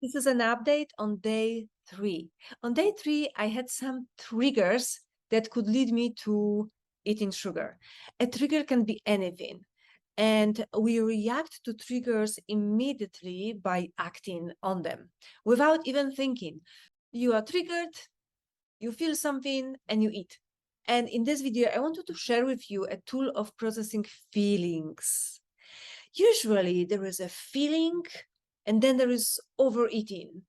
This is an update on day 3. On day 3, I had some triggers that could lead me to eating sugar. A trigger can be anything, and we react to triggers immediately by acting on them without even thinking. You are triggered, you feel something, and you eat. And in this video, I wanted to share with you a tool of processing feelings. Usually there is a feeling and then there is overeating.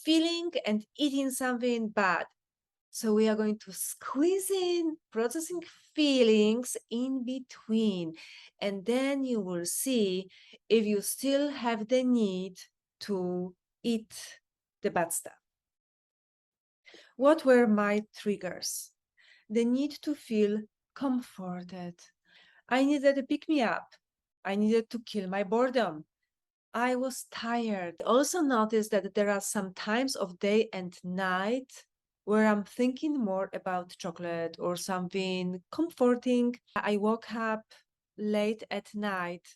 Feeling and eating something bad. So we are going to squeeze in processing feelings in between. And then you will see if you still have the need to eat the bad stuff. What were my triggers? The need to feel comforted. I needed a pick me up. I needed to kill my boredom. I was tired. Also noticed that there are some times of day and night where I'm thinking more about chocolate or something comforting. I woke up late at night.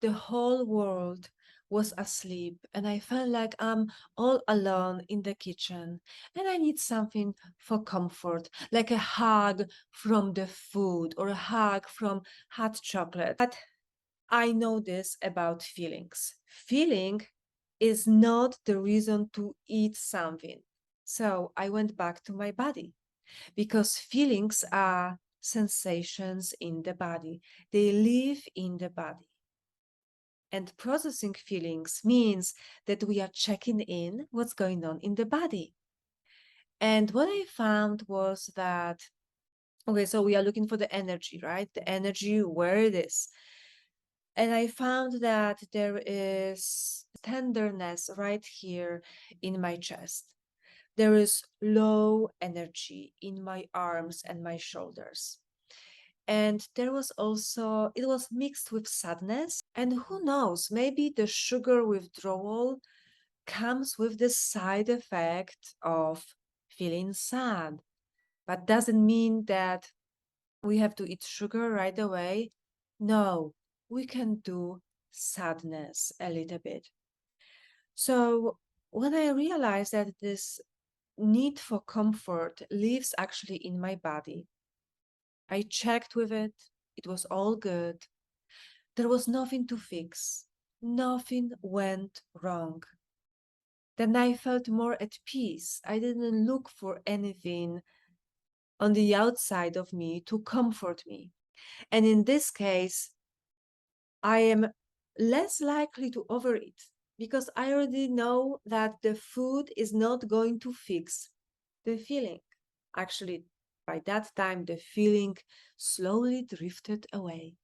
The whole world was asleep and I felt like I'm all alone in the kitchen and I need something for comfort, like a hug from the food or a hug from hot chocolate. But I know this about feelings. Feeling is not the reason to eat something. So I went back to my body because feelings are sensations in the body. They live in the body. And processing feelings means that we are checking in what's going on in the body. And what I found was that, okay, so we are looking for the energy, right? The energy, where it is. And I found that there is tenderness right here in my chest. There is low energy in my arms and my shoulders. And there was also, it was mixed with sadness. And who knows, maybe the sugar withdrawal comes with the side effect of feeling sad. But doesn't mean that we have to eat sugar right away. No, we can do sadness a little bit. So when I realized that this need for comfort lives actually in my body, I checked with it. It was all good. There was nothing to fix. Nothing went wrong. Then I felt more at peace. I didn't look for anything on the outside of me to comfort me. And in this case, I am less likely to overeat because I already know that the food is not going to fix the feeling. Actually, by that time, the feeling slowly drifted away.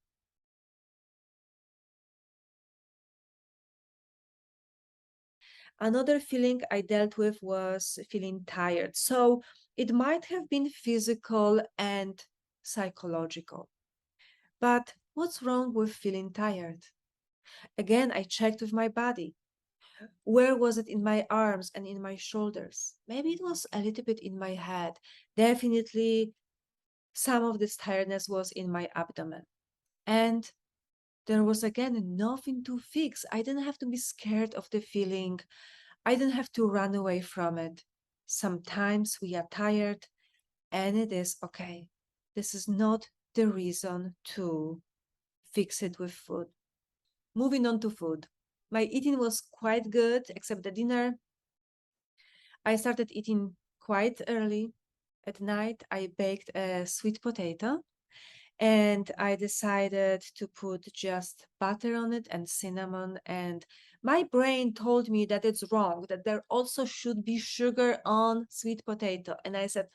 Another feeling I dealt with was feeling tired. So it might have been physical and psychological. But what's wrong with feeling tired? Again, I checked with my body. Where was it in my arms and in my shoulders? Maybe it was a little bit in my head. Definitely, some of this tiredness was in my abdomen. And there was again nothing to fix. I didn't have to be scared of the feeling. I didn't have to run away from it. Sometimes we are tired and it is okay. This is not the reason to fix it with food. Moving on to food. My eating was quite good, except the dinner. I started eating quite early. At night, I baked a sweet potato and I decided to put just butter on it and cinnamon. And my brain told me that it's wrong, that there also should be sugar on sweet potato. And I said,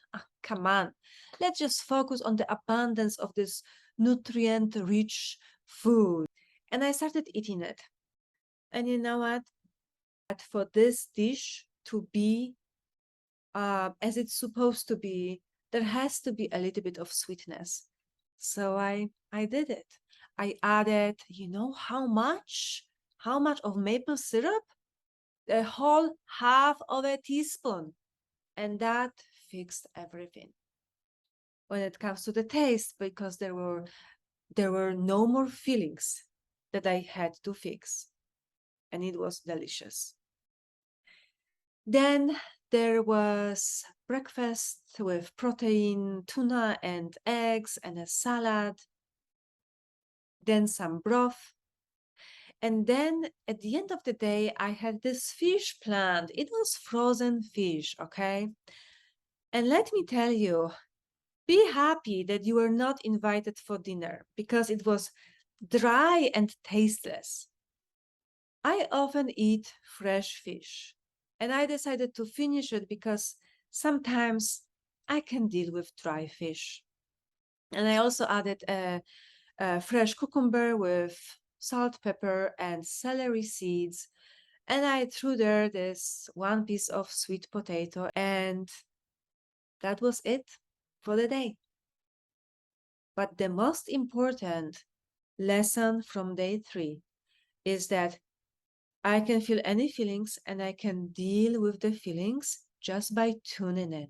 come on, let's just focus on the abundance of this nutrient-rich food. And I started eating it. And you know what? For this dish to be as it's supposed to be, there has to be a little bit of sweetness. So I did it. I added, you know how much? How much of maple syrup? The whole half of a teaspoon. And that fixed everything. When it comes to the taste, because there were no more feelings that I had to fix. And it was delicious. Then there was breakfast with protein, tuna and eggs, and a salad. Then some broth. And then at the end of the day, I had this fish planned. It was frozen fish, okay? And let me tell you, be happy that you were not invited for dinner because it was dry and tasteless. I often eat fresh fish, and I decided to finish it because sometimes I can deal with dry fish. And I also added a fresh cucumber with salt, pepper, and celery seeds. And I threw there this one piece of sweet potato, and that was it for the day. But the most important lesson from day 3 is that I can feel any feelings and I can deal with the feelings just by tuning it.